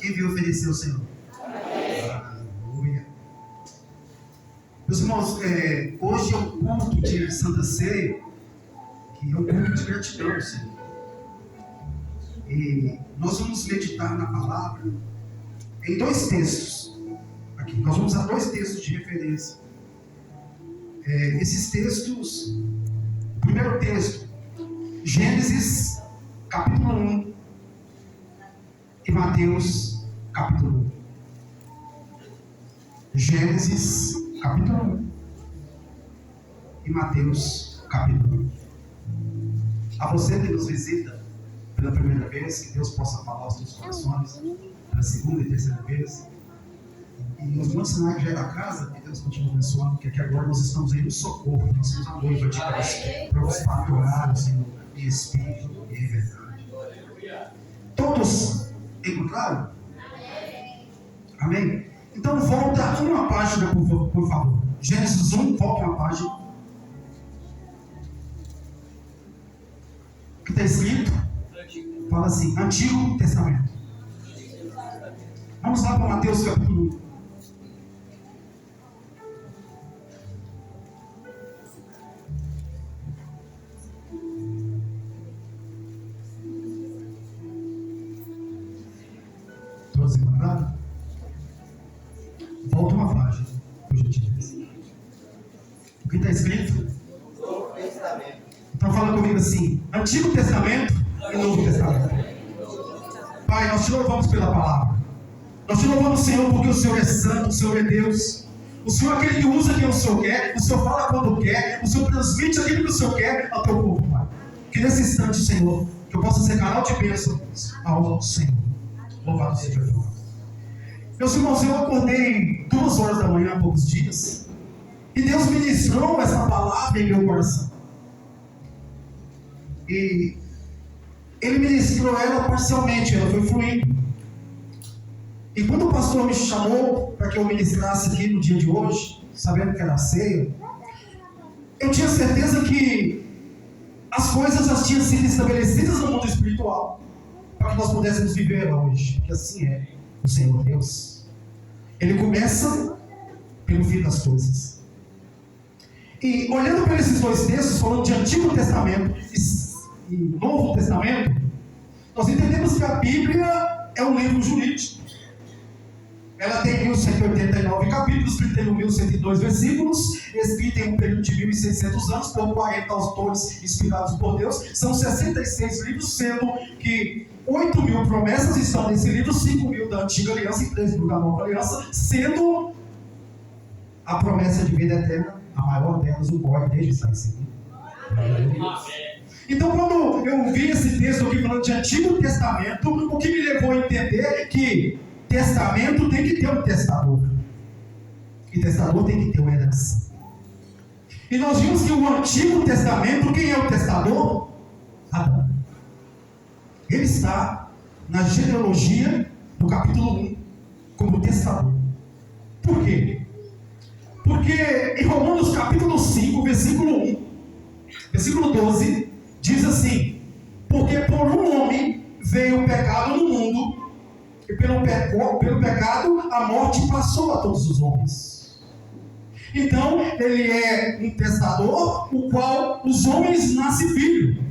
Quem veio oferecer ao Senhor? Aleluia. Meus irmãos, hoje é o culto de Santa Ceia, que é um culto de gratidão, Senhor. E nós vamos meditar na palavra em 2 textos. Aqui, nós vamos a 2 textos de referência. Esses textos, o primeiro texto, Gênesis capítulo 1 e Mateus capítulo 1. Gênesis capítulo 1 e Mateus capítulo 1. A você que nos visita pela primeira vez, que Deus possa falar aos teus corações pela segunda e terceira vez. E os irmãos sinais que já é da casa, que Deus continue abençoando, porque aqui agora nós estamos aí no socorro, nós somos a noiva de Cristo, para os pastorar, Senhor, em espírito e em verdade. Todos encontraram? Amém? Então volta uma página, por favor. Gênesis 1, volta uma página. O que está escrito? Fala assim, Antigo Testamento. Vamos lá para Mateus capítulo 1. Todos encontraram? Volta uma página, por gentileza. O que está escrito? Novo Testamento. Então fala comigo assim, Antigo Testamento e Novo Testamento. Pai, nós te louvamos pela palavra. Nós te louvamos, Senhor, porque o Senhor é santo, o Senhor é Deus. O Senhor é aquele que usa quem o Senhor quer, o Senhor fala quando quer, o Senhor transmite aquilo que o Senhor quer ao teu povo, Pai. Que nesse instante, Senhor, que eu possa ser canal de bênção ao Senhor. Louvado seja o Senhor. Meus irmãos, eu acordei 2 horas da manhã há poucos dias, e Deus ministrou essa palavra em meu coração. E Ele ministrou ela parcialmente, ela foi fluindo. E quando o pastor me chamou para que eu ministrasse aqui no dia de hoje, sabendo que era a ceia, eu tinha certeza que as coisas já tinham sido estabelecidas no mundo espiritual, para que nós pudéssemos viver hoje, porque assim é o Senhor Deus. Ele começa pelo fim das coisas. E olhando para esses 2 textos, falando de Antigo Testamento e Novo Testamento, nós entendemos que a Bíblia é um livro jurídico. Ela tem 1189 capítulos, 31.102 versículos, escrita em um período de 1.600 anos por 40 autores inspirados por Deus. São 66 livros, sendo que 8.000 promessas estão nesse livro, 5.000 da Antiga Aliança e 3.000 da Nova Aliança, sendo a promessa de vida eterna a maior delas, o qual desde está inserido. Então, quando eu vi esse texto aqui falando de Antigo Testamento, o que me levou a entender que testamento tem que ter um testador. E testador tem que ter uma herança. E nós vimos que o Antigo Testamento, quem é o testador? Adão. Ele está na genealogia do capítulo 1 como testador. Por quê? Porque em Romanos capítulo 5, versículo 1, versículo 12, diz assim: porque por um homem veio o pecado no mundo, e pelo pecado a morte passou a todos os homens. Então ele é um testador, o qual os homens nascem filho,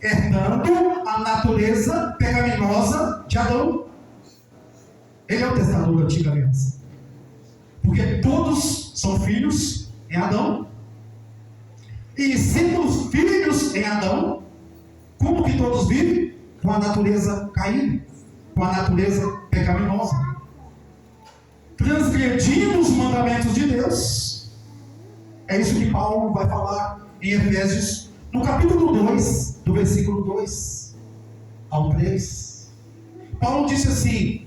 herdando a natureza pecaminosa de Adão. Ele é o testador da antiga aliança, porque todos são filhos em Adão. E sendo filhos em Adão, como que todos vivem? Com a natureza caída, com a natureza pecaminosa, transgredindo os mandamentos de Deus. É isso que Paulo vai falar em Efésios, no capítulo 2, do versículo 2 ao 3. Paulo disse assim: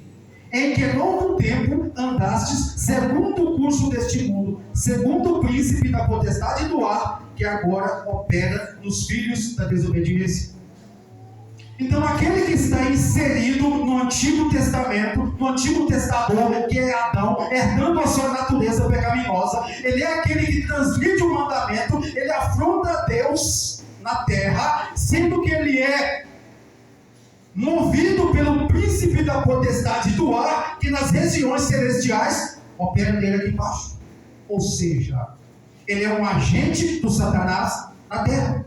em que novo tempo andastes segundo o curso deste mundo, segundo o príncipe da potestade do ar, que agora opera nos filhos da desobediência. Então aquele que está inserido no Antigo Testamento, no Antigo Testador, que é Adão, herdando a sua natureza pecaminosa, ele é aquele que transgride o mandamento, ele afronta Deus na terra, sendo que ele é movido pelo príncipe da a potestade do ar, que nas regiões celestiais opera nele aqui embaixo. Ou seja, ele é um agente do Satanás na terra,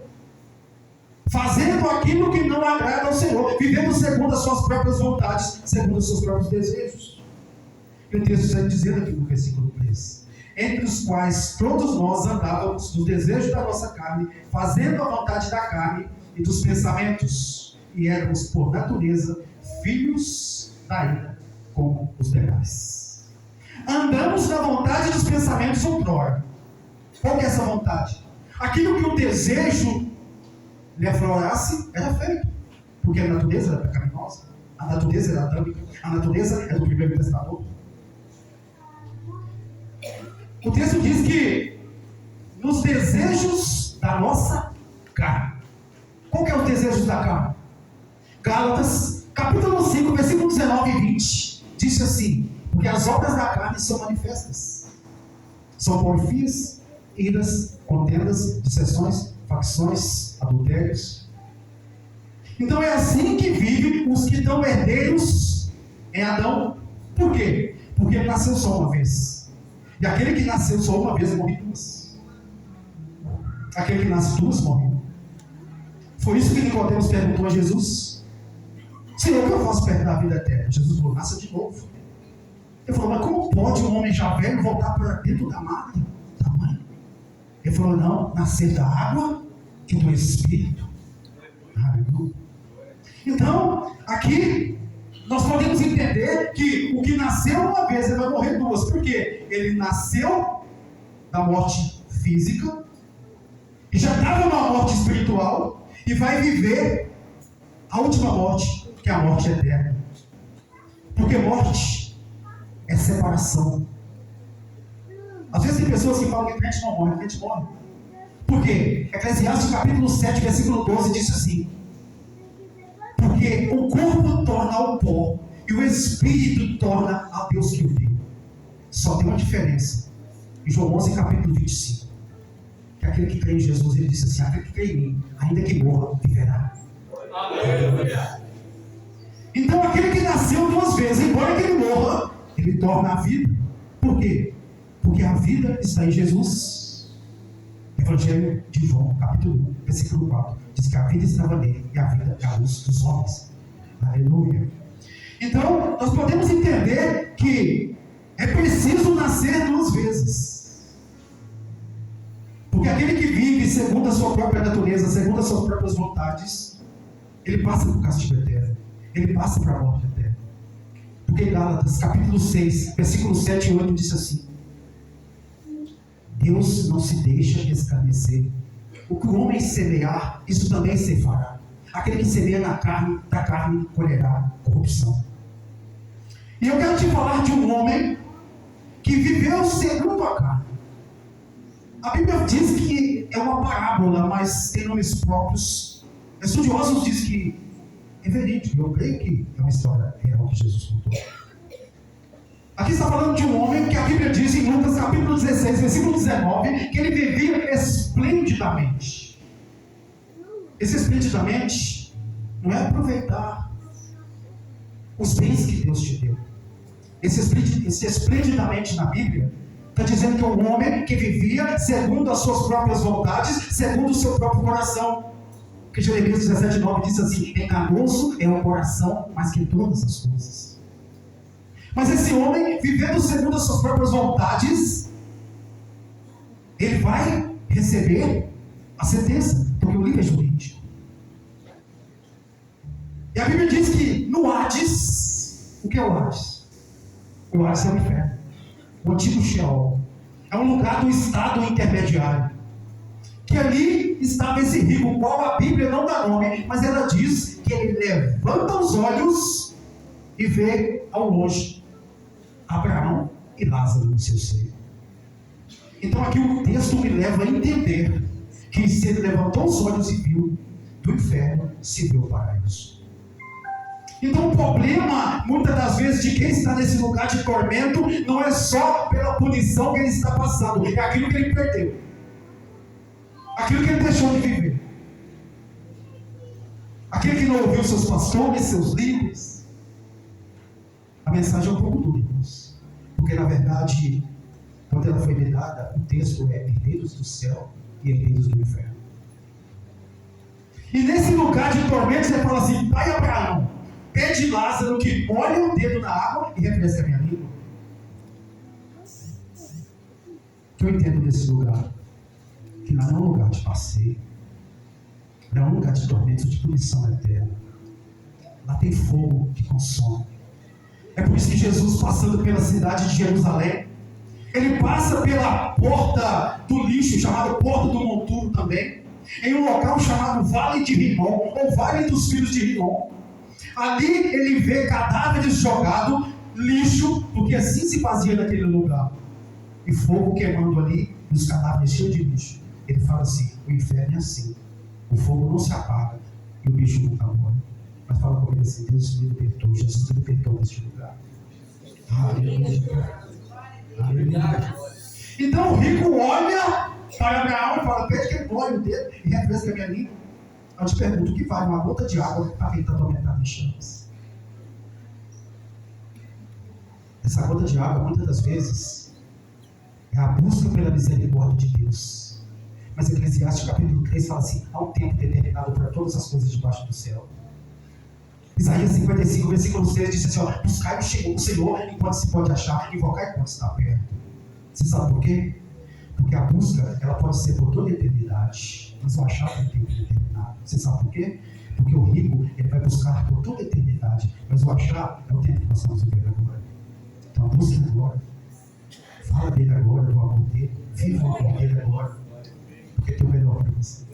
fazendo aquilo que não agrada ao Senhor, vivendo segundo as suas próprias vontades, segundo os seus próprios desejos. E o texto está dizendo aqui no versículo 3: entre os quais todos nós andávamos no desejo da nossa carne, fazendo a vontade da carne e dos pensamentos, e éramos por natureza filhos da ira, como os demais. Andamos na vontade dos pensamentos outrora. Qual que é essa vontade? Aquilo que o desejo lhe aflorasse era feito, porque a natureza era pecaminosa, a natureza era adâmica, a natureza é do primeiro testador. O texto diz que nos desejos da nossa carne. Qual que é os desejos da carne? Gálatas, capítulo 5, versículo 19 e 20, diz assim: porque as obras da carne são manifestas, são porfias, iras, contendas, dissensões, facções, adultérios. Então é assim que vivem os que estão herdeiros em Adão. Por quê? Porque ele nasceu só uma vez. E aquele que nasceu só uma vez morre duas. Aquele que nasce duas morre. Foi isso que Nicodemos perguntou a Jesus: Senhor, o que eu faço perto da vida eterna? Jesus falou: nasça de novo. Ele falou: mas como pode um homem já velho voltar para dentro da madre, da mãe? Ele falou: não, nascer da água e do Espírito. Aleluia. Então, aqui nós podemos entender que o que nasceu uma vez, ele vai morrer duas. Por quê? Ele nasceu da morte física, e já estava numa morte espiritual, e vai viver a última morte, que é a morte eterna. Porque morte é separação. Às vezes tem pessoas que falam que crente não morre, crente morre. Por quê? Eclesiastes capítulo 7, versículo 12 diz assim: porque o corpo torna ao pó, e o espírito torna a Deus que o deu. Só tem uma diferença. Em João 11, capítulo 25, que aquele que crê em Jesus, ele disse assim: aquele que crê em mim, ainda que morra, viverá. Aleluia. Então aquele que nasceu duas vezes, embora que ele morra, ele torna a vida. Por quê? Porque a vida está em Jesus. Evangelho de João, capítulo 1, versículo 4, diz que a vida estava nele, e a vida é a luz dos homens. Aleluia. Então, nós podemos entender que é preciso nascer duas vezes. Porque aquele que vive segundo a sua própria natureza, segundo as suas próprias vontades, ele passa por castigo eterno, ele passa para a morte eterna. Porque Gálatas, capítulo 6, versículo 7 e 8 diz assim: Deus não se deixa escarnecer. O que o homem semear, isso também se fará. Aquele que semeia na carne, da carne colherá corrupção. E eu quero te falar de um homem que viveu segundo a carne. A Bíblia diz que é uma parábola, mas tem nomes próprios. Estudiosos dizem que é verídico. Eu creio que é uma história real que Jesus contou. Aqui está falando de um homem que a Bíblia diz em Lucas capítulo 16, versículo 19, que ele vivia esplendidamente. Esse esplendidamente não é aproveitar os bens que Deus te deu. Esse esplendidamente na Bíblia está dizendo que é um homem que vivia segundo as suas próprias vontades, segundo o seu próprio coração. Porque Jeremias 17:9 diz assim: enganoso é o coração mais que todas as coisas. Mas esse homem, vivendo segundo as suas próprias vontades, ele vai receber a sentença, porque o livro é jurídico. E a Bíblia diz que no Hades, o que é o Hades? O Hades é o inferno, o antigo Sheol. É um lugar do estado intermediário. Que ali estava esse rico, o qual a Bíblia não dá nome, mas ela diz que ele levanta os olhos e vê ao longe Abraão e Lázaro no seu seio. Então aqui o texto me leva a entender que se ele levantou os olhos e viu, do inferno se viu o paraíso. Então o problema, muitas das vezes, de quem está nesse lugar de tormento, não é só pela punição que ele está passando, é aquilo que ele perdeu, aquilo que ele deixou de viver, aquele que não ouviu seus pastores, seus líderes, mensagem é um pouco dura, irmãos. Porque, na verdade, quando ela foi me dada, o texto é herdeiros do céu e herdeiros do inferno. E nesse lugar de tormento, você fala assim: pai Abraão, pede Lázaro que molhe o dedo na água e refresque a minha língua. O que eu entendo desse lugar? Que lá não é um lugar de passeio, não é um lugar de tormento, de punição eterna. Lá tem fogo que consome. É por isso que Jesus, passando pela cidade de Jerusalém, ele passa pela porta do lixo, chamada Porta do Monturo também, em um local chamado Vale de Rinom, ou Vale dos Filhos de Rinom. Ali ele vê cadáveres jogados, lixo, porque assim se fazia naquele lugar. E fogo queimando ali, e os cadáveres cheios de lixo. Ele fala assim: o inferno é assim, o fogo não se apaga e o bicho nunca morre. Mas fala com ele assim: Deus me libertou, Jesus me libertou deste lugar. Aleluia. Aleluia. Então o rico olha para Abraão e fala: pede que ele molhe o dedo e refresque a minha língua. Eu te pergunto: o que vale uma gota de água para quem está atormentado em chamas? Essa gota de água, muitas das vezes, é a busca pela misericórdia de Deus. Mas Eclesiastes capítulo 3 fala assim: há um tempo determinado para todas as coisas debaixo do céu. Isaías 55, versículo 6 diz assim: ó, buscai o Senhor enquanto se pode achar, invocar enquanto está perto. Você sabe por quê? Porque a busca, ela pode ser por toda a eternidade, mas o achar tem tempo determinado. Você sabe por quê? Porque o rico, ele vai buscar por toda a eternidade, mas o achar é o tempo que nós estamos vivendo agora. Então busque agora, fala dele agora, do amor dele, viva o amor dele agora, porque tem o melhor para você.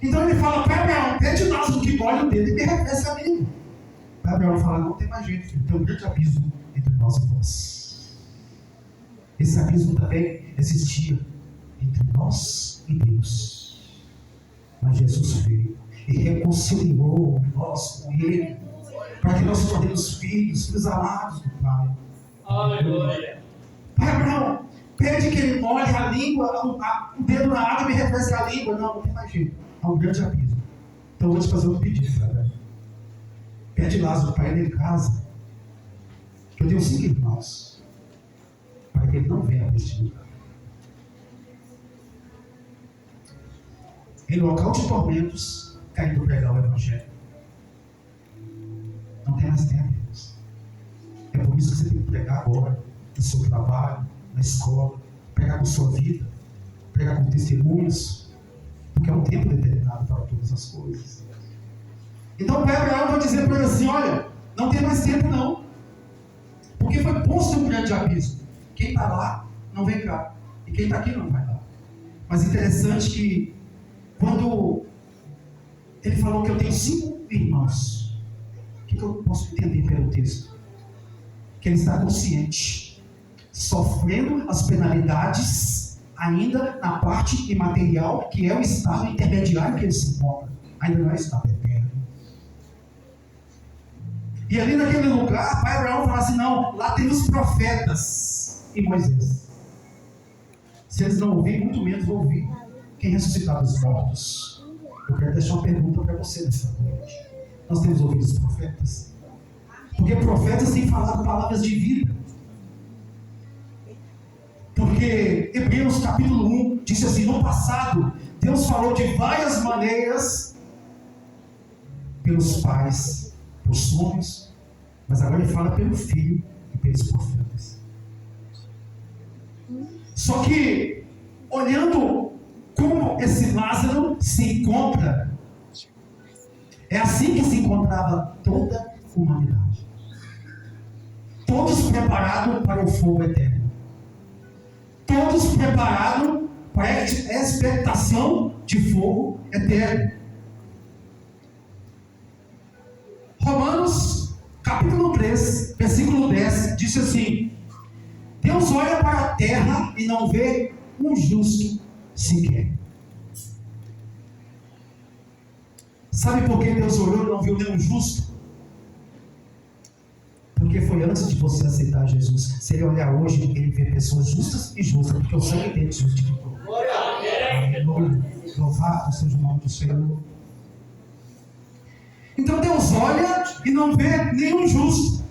Então ele fala: pai Abraão, pede Lázaro que molhe o dedo e me refresque a língua. Pai Abraão fala: não tem mais jeito, filho, tem um grande abismo entre nós e vós. Esse abismo também existia entre nós e Deus. Mas Jesus veio e reconciliou nós com Ele, para que nós tornemos filhos amados do Pai. Aleluia. Pai Abraão, pede que ele molhe a língua, o dedo na água e me refresque a língua. Não tem mais jeito. Há um grande abismo. Então eu vou te fazer outro pedido, Fábio. Pede Lázaro para ir em casa. Eu tenho 5 irmãos. Para que ele não venha a este lugar. Em local de tormentos, caindo pregar o Evangelho. Não tem mais tempo, irmãos. É por isso que você tem que pregar agora, no seu trabalho, na escola, pregar com sua vida, pregar com testemunhos, porque é um tempo determinado para todas as coisas. Então o pai Abraão vai dizer para ele assim: olha, não tem mais tempo não, porque foi posto um grande abismo. Quem está lá não vem cá, e quem está aqui não vai lá. Mas interessante que quando ele falou que eu tenho 5 irmãos, o que eu posso entender pelo texto? Que ele está consciente, sofrendo as penalidades ainda na parte imaterial, que é o estado intermediário que ele se encontra. Ainda não é estado eterno. E ali naquele lugar, pai Abraão fala assim: não, lá tem os profetas e Moisés. Se eles não ouvirem, muito menos vão ouvir quem ressuscitar dos mortos. Eu quero deixar uma pergunta para você nessa noite. Nós temos ouvido os profetas? Porque profetas têm falado palavras de vida. Porque Hebreus capítulo 1 diz assim: no passado Deus falou de várias maneiras pelos pais, por sonhos, mas agora ele fala pelo Filho e pelos profetas. Só que, olhando como esse Lázaro se encontra, é assim que se encontrava toda a humanidade. Todos preparados para o fogo eterno. Todos preparados para a expectação de fogo eterno. Romanos, capítulo 3, versículo 10, diz assim: Deus olha para a terra e não vê um justo sequer. Sabe por que Deus olhou e não viu nenhum justo? Porque foi antes de você aceitar Jesus. Se ele olhar hoje, ele vê pessoas justas e justas, porque o sangue dele te justificou. Louvado seja o nome do Senhor. Então Deus olha e não vê nenhum justo.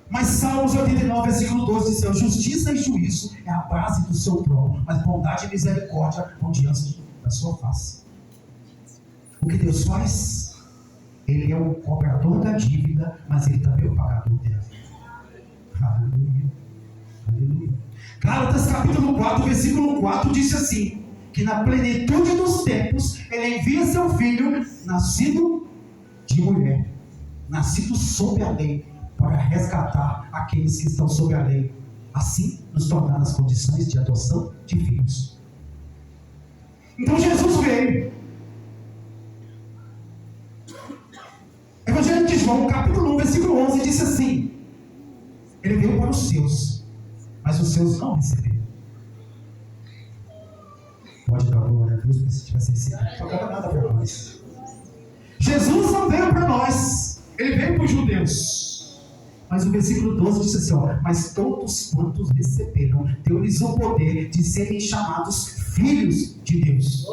Mas Salmos 89, versículo 12 diz: justiça e juízo é a base do seu trono, mas bondade e misericórdia vão diante da sua face. O que Deus faz? Ele é o cobrador da dívida, mas ele também é o pagador dela. Aleluia. Aleluia. Gálatas capítulo 4, versículo 4 diz assim: que na plenitude dos tempos ele envia seu filho, nascido de mulher, nascido sob a lei, para resgatar aqueles que estão sob a lei, assim nos tornar nas condições de adoção de filhos. Então Jesus veio. Evangelho de João, capítulo 1, versículo 11, disse assim: ele veio para os seus, mas os seus não receberam. Pode dar glória a Deus, porque se tivesse recebido, não tocava nada para nós. Jesus não veio para nós, ele veio para os judeus. Mas o versículo 12 diz assim: mas todos quantos receberam, deu-lhes o poder de serem chamados filhos de Deus.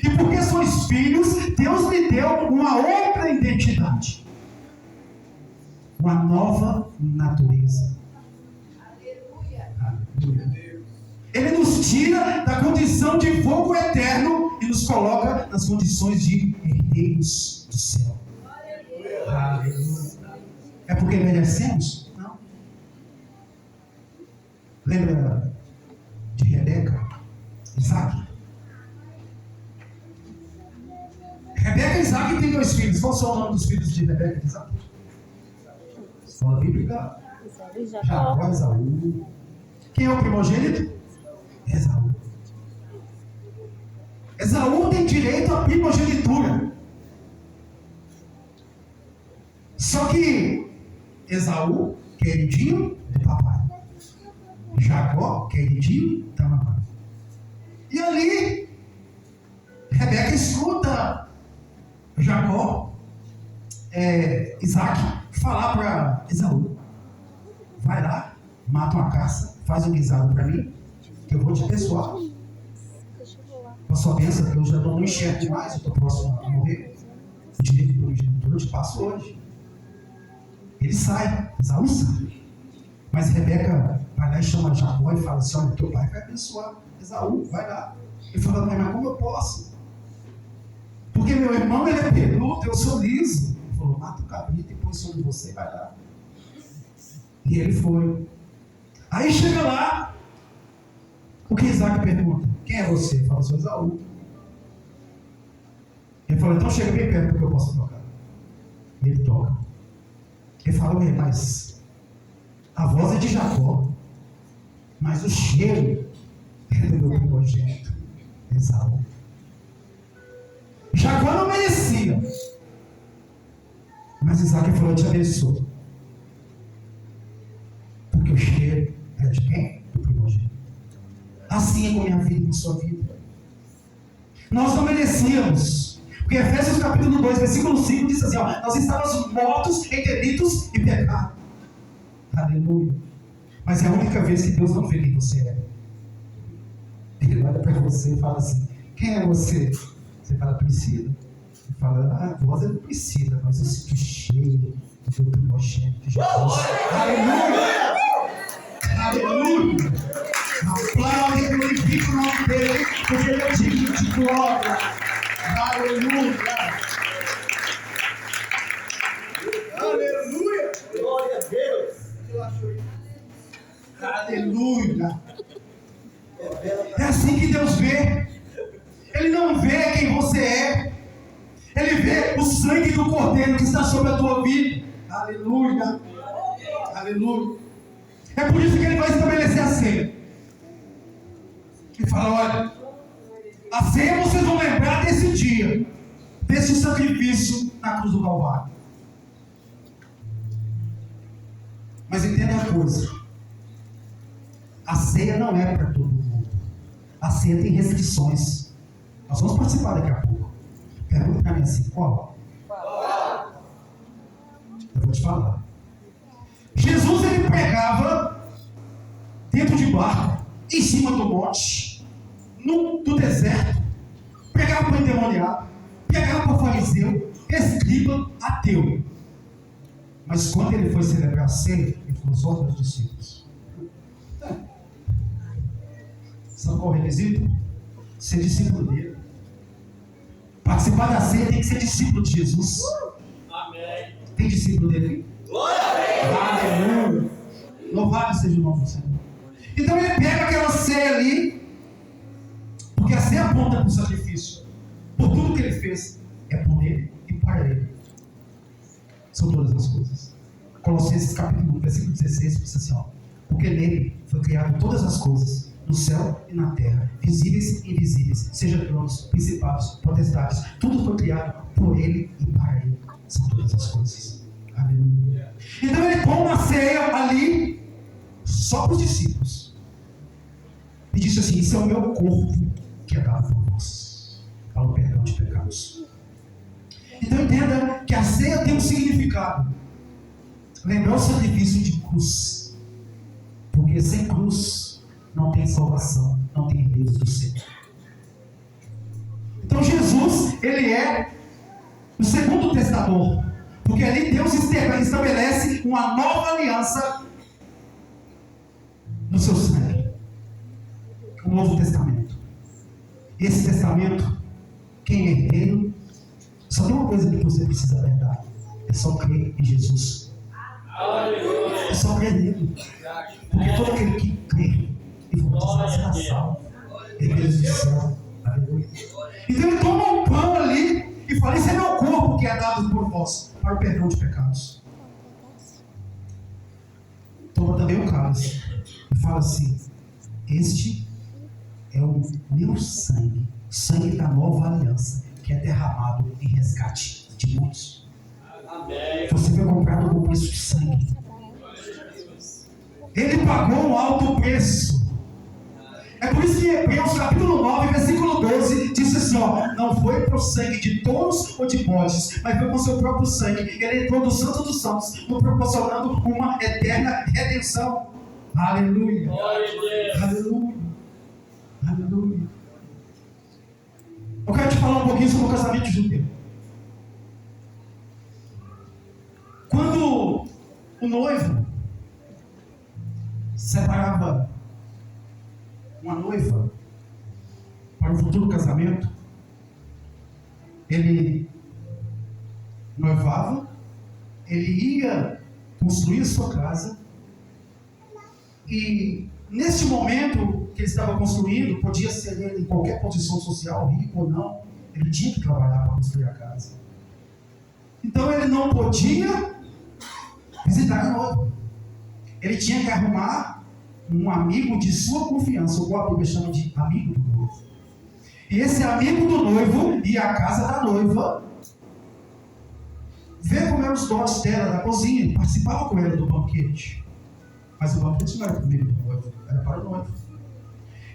E porque sois filhos, Deus lhe deu uma outra identidade, uma nova natureza. Aleluia. Ele nos tira da condição de fogo eterno e nos coloca nas condições de herdeiros do céu. Aleluia. É porque merecemos? Não. Lembra de Rebeca? Isaac? Rebeca e Isaac têm 2 filhos. Qual são o nome dos filhos de Rebeca e Isaac? Escola bíblica? Jacó e Esaú. Quem é o primogênito? Esaú. Esaú tem direito à primogenitura. Só que Esaú, queridinho do papai. Jacó, queridinho da mamãe. E ali, Rebeca escuta Jacó, Isaac, falar para Esaú: vai lá, mata uma caça, faz um guisado para mim, que eu vou te abençoar. Com a sua bênção, que eu já não enxergo mais, eu estou próximo a morrer. O direito do progenitor eu te passo hoje. Ele sai, Esaú sai. Mas Rebeca vai lá e chama Jacó e fala assim: olha, teu pai vai abençoar Esaú, vai lá. Ele fala: mas como eu posso? Porque meu irmão, ele é peludo, eu sou liso. Ele falou: mata o cabrito e põe sobre você e vai lá. E ele foi. Aí chega lá, o que Isaac pergunta: quem é você? Ele fala: sou Esaú. Ele fala: então chega bem perto que eu posso tocar. E ele toca. Ele fala: mas a voz é de Jacó, mas o cheiro é do meu primogênito, Esaú. Jacó não merecia, mas Isaac falou: eu te abençoo, porque o cheiro é de quem? Do primogênito. Assim é com a minha vida e com a sua vida. Nós não merecíamos. Porque Efésios capítulo 2, versículo 5 diz assim: nós estávamos mortos em delitos e pecado. Aleluia. Mas é a única vez que Deus não vê quem você é. Ele olha para você e fala assim: quem é você? Você fala: Priscila. Ele fala: a voz é do Priscila, mas eu sinto cheiro do teu primogênito Jesus. Aleluia. Aleluia. Aplaude e glorifique o nome dele, porque ele é digno de glória. Aleluia! Aleluia! Glória a Deus! Aleluia! É assim que Deus vê. Ele não vê quem você é. Ele vê o sangue do Cordeiro que está sobre a tua vida. Aleluia! Aleluia! É por isso que ele vai estabelecer a ceia. Ele fala: olha, a ceia vocês vão lembrar desse dia, desse sacrifício na cruz do Calvário. Mas entenda uma coisa: a ceia não é para todo mundo. A ceia tem restrições. Nós vamos participar daqui a pouco. Pergunta para mim assim: qual? Eu vou te falar. Jesus, ele pregava dentro de barco, em cima do monte, no deserto, pegava para o endemoniado, pegava para o fariseu, escriba, ateu. Mas quando ele foi celebrar a ceia, ele falou só para os discípulos. Sabe qual é o requisito? Ser discípulo dele. Participar da ceia tem que ser discípulo de Jesus. Amém. Tem discípulo dele? Glória a Deus. Aleluia. Louvado seja o nome do Senhor. Então ele pega aquela ceia ali, porque a ceia aponta para o sacrifício. Por tudo que ele fez, é por ele e para ele. São todas as coisas. Colossenses capítulo 1, versículo 16 diz assim, ó, porque nele foi criado todas as coisas, no céu e na terra, visíveis e invisíveis, seja tronos, principados, potestades, tudo foi criado por ele e para ele. São todas as coisas. Aleluia. Então ele toma uma ceia ali, só para os discípulos. E disse assim, isso é o meu corpo que é dado por vós, para o perdão de pecados. Então entenda que a ceia tem um significado. Lembrar o sacrifício de cruz. Porque sem cruz não tem salvação, não tem herdeiros do céu. Então Jesus, ele é o segundo testador. Porque ali Deus estabelece uma nova aliança no seu sangue. Um novo testamento. Esse testamento, quem é herdeiro, só tem uma coisa que você precisa lembrar. É só crer em Jesus. É só crer nele. Porque todo aquele que crê e for será salvo. Herdeiros do céu. Aleluia. Então ele toma um pão ali e fala, esse é meu corpo que é dado por vós, para o perdão de pecados. Toma também o cálice e fala assim, este é o meu sangue, sangue da nova aliança, que é derramado em resgate de muitos. Você foi comprado com preço de sangue. Ele pagou um alto preço. É por isso que Hebreus capítulo 9, versículo 12 diz assim, ó, não foi por sangue de touros ou de bodes, mas foi com seu próprio sangue. Ele entrou no Santo dos Santos, nos proporcionando uma eterna redenção. Aleluia. Aleluia. Aleluia. Eu quero te falar um pouquinho sobre o casamento judeu. Quando o noivo separava uma noiva para o futuro casamento, ele noivava, ele ia construir a sua casa, e neste momento que ele estava construindo, podia ser ele em qualquer posição social, rico ou não, ele tinha que trabalhar para construir a casa. Então ele não podia visitar a noiva. Ele tinha que arrumar um amigo de sua confiança, o qual a Bíblia chama de amigo do noivo. E esse amigo do noivo ia à casa da noiva, ver como eram os dotes dela, da cozinha, participava com ela do banquete. Mas o banquete não era para o amigo do noivo, era para o noivo.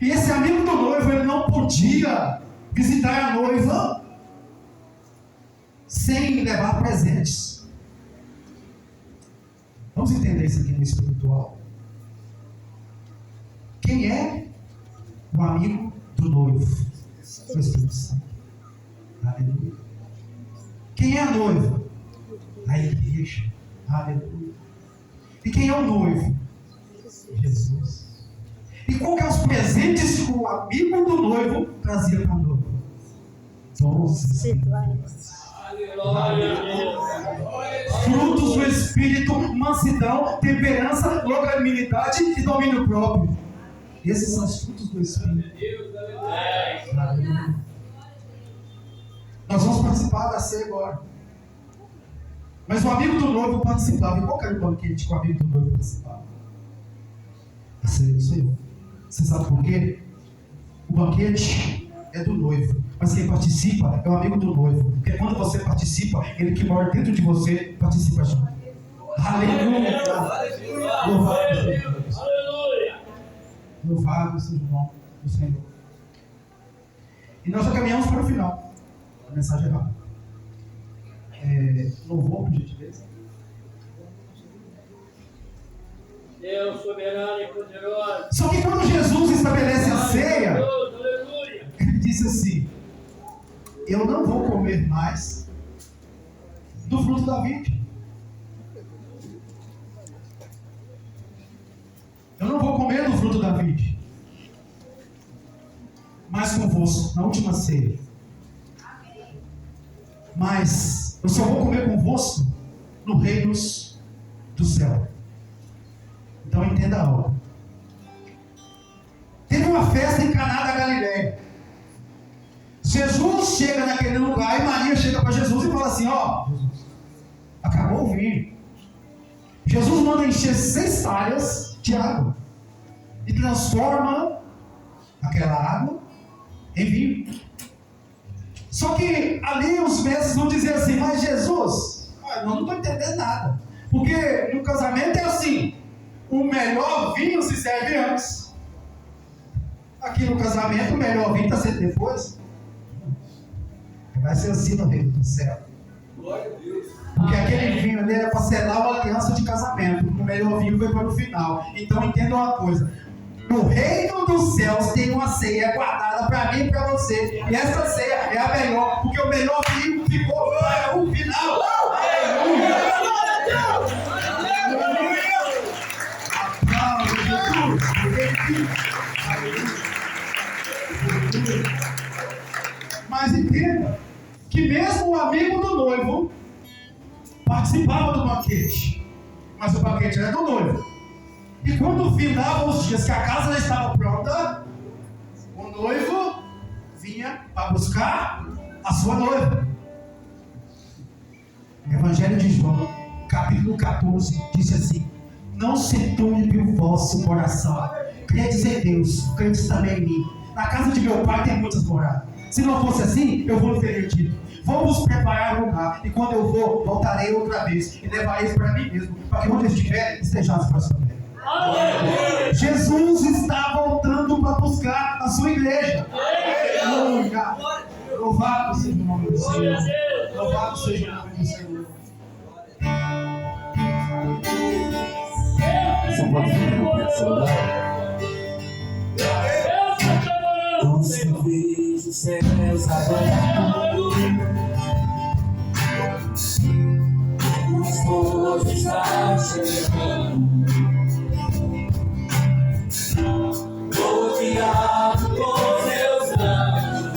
E esse amigo do noivo, ele não podia visitar a noiva sem levar presentes. Vamos entender isso aqui no espiritual. Quem é o amigo do noivo? O Espírito Santo. Aleluia. Quem é a noiva? A igreja. Aleluia. E quem é o noivo? Jesus. E qual que é os presentes que o amigo do noivo trazia para a noiva? 12 espirituais. Frutos do Espírito, mansidão, temperança, longanimidade e domínio próprio. Esses são os frutos do Espírito. Nós vamos participar da ceia agora. Mas o amigo do noivo participava. E qual era o banquete que o amigo do noivo participava? A ceia do Senhor. Você sabe por quê? O banquete é do noivo. Mas quem participa é o amigo do noivo. Porque quando você participa, ele que mora dentro de você participa junto. Aleluia! Louvado seja Deus. Louvado seja o nome do Senhor. E nós já caminhamos para o final. A mensagem é rápida. Louvor, por gentileza. Deus soberano e poderoso. Só que quando Jesus estabelece a ceia, ele disse assim: eu não vou comer mais do fruto da vide. Eu não vou comer do fruto da vide. Mas convosco, na última ceia. Mas eu só vou comer convosco no reino do céu. Então entenda algo. Teve uma festa em Caná da Galileia. Jesus chega naquele lugar e Maria chega para Jesus e fala assim: ó, acabou o vinho. Jesus manda encher 6 talhas de água e transforma aquela água em vinho. Só que ali os mestres vão dizer assim: mas Jesus, eu não estou entendendo nada. Porque no casamento é assim: o melhor vinho se serve antes. Aqui no casamento o melhor vinho está sendo depois. Vai ser assim no reino do céu. Glória a Deus. Porque aquele vinho ali era para selar uma aliança de casamento. O melhor vinho foi para o final. Então entenda uma coisa: no reino dos céus tem uma ceia guardada para mim e para você. E essa ceia é a melhor, porque o melhor vinho ficou para o final. Aleluia! Mas entenda que mesmo o amigo do noivo participava do banquete, mas o banquete era do noivo. E quando finavam os dias que a casa já estava pronta, o noivo vinha para buscar a sua noiva. Evangelho de João, capítulo 14, diz assim: não se turbe o vosso coração. Credes em Deus, credes também em mim. Na casa de meu pai tem muitas moradas. Se não fosse assim, eu vou ter dito: vamos preparar um lugar, e quando eu for, voltarei outra vez, e levarei para mim mesmo, para que onde eu estiver, estejais para sempre. Jesus está voltando para buscar a sua igreja. Aleluia! Louvado seja o nome do Senhor. Louvado seja o nome do Senhor. Você pode ficar no pé do celular? Não se vejo os céus abertos, o esposo está chegando. Rodeado por meus anjos,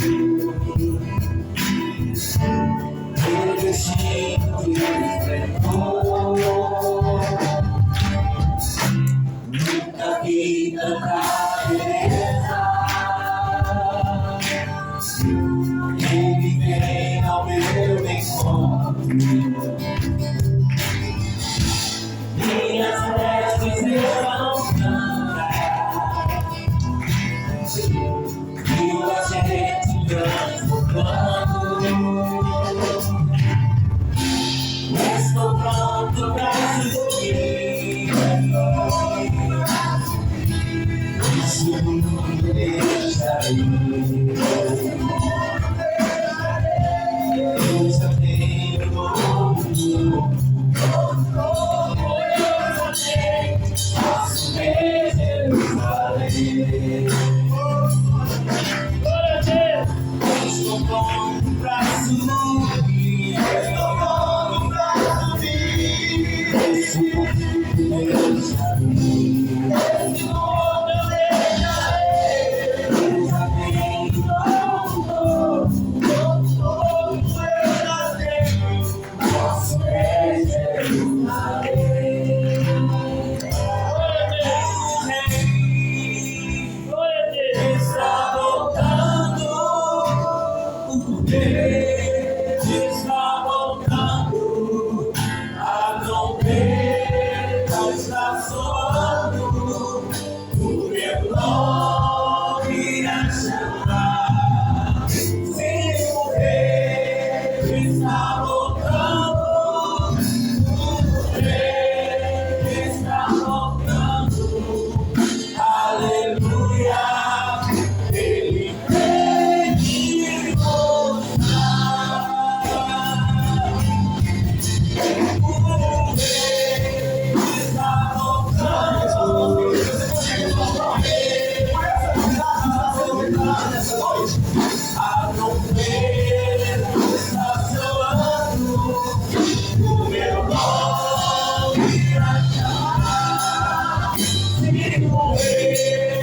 meu destino despertou. Nunca vi tanta beleza. Ele vem ao meu encontro. Minhas vestes estão brancas e o agente transbordando. Estou pronto para seguir. Isso não deixa ir. Eu já tenho mundo. Faço Jerusalém. Estou pronto pra subir. Estou pronto pra subir. Esse mundo deixarei. Esse mundo deixarei. Eu já tenho tudo. Eu já tenho. Faço Jerusalém. Está voltando, o Deus está voltando, a trombeta está soando, o meu nome a chamar. Sim, o Deus está voltando, o Deus está voltando, aleluia. Ele vem me mostrar o Deus está voltando. A trombeta que o rei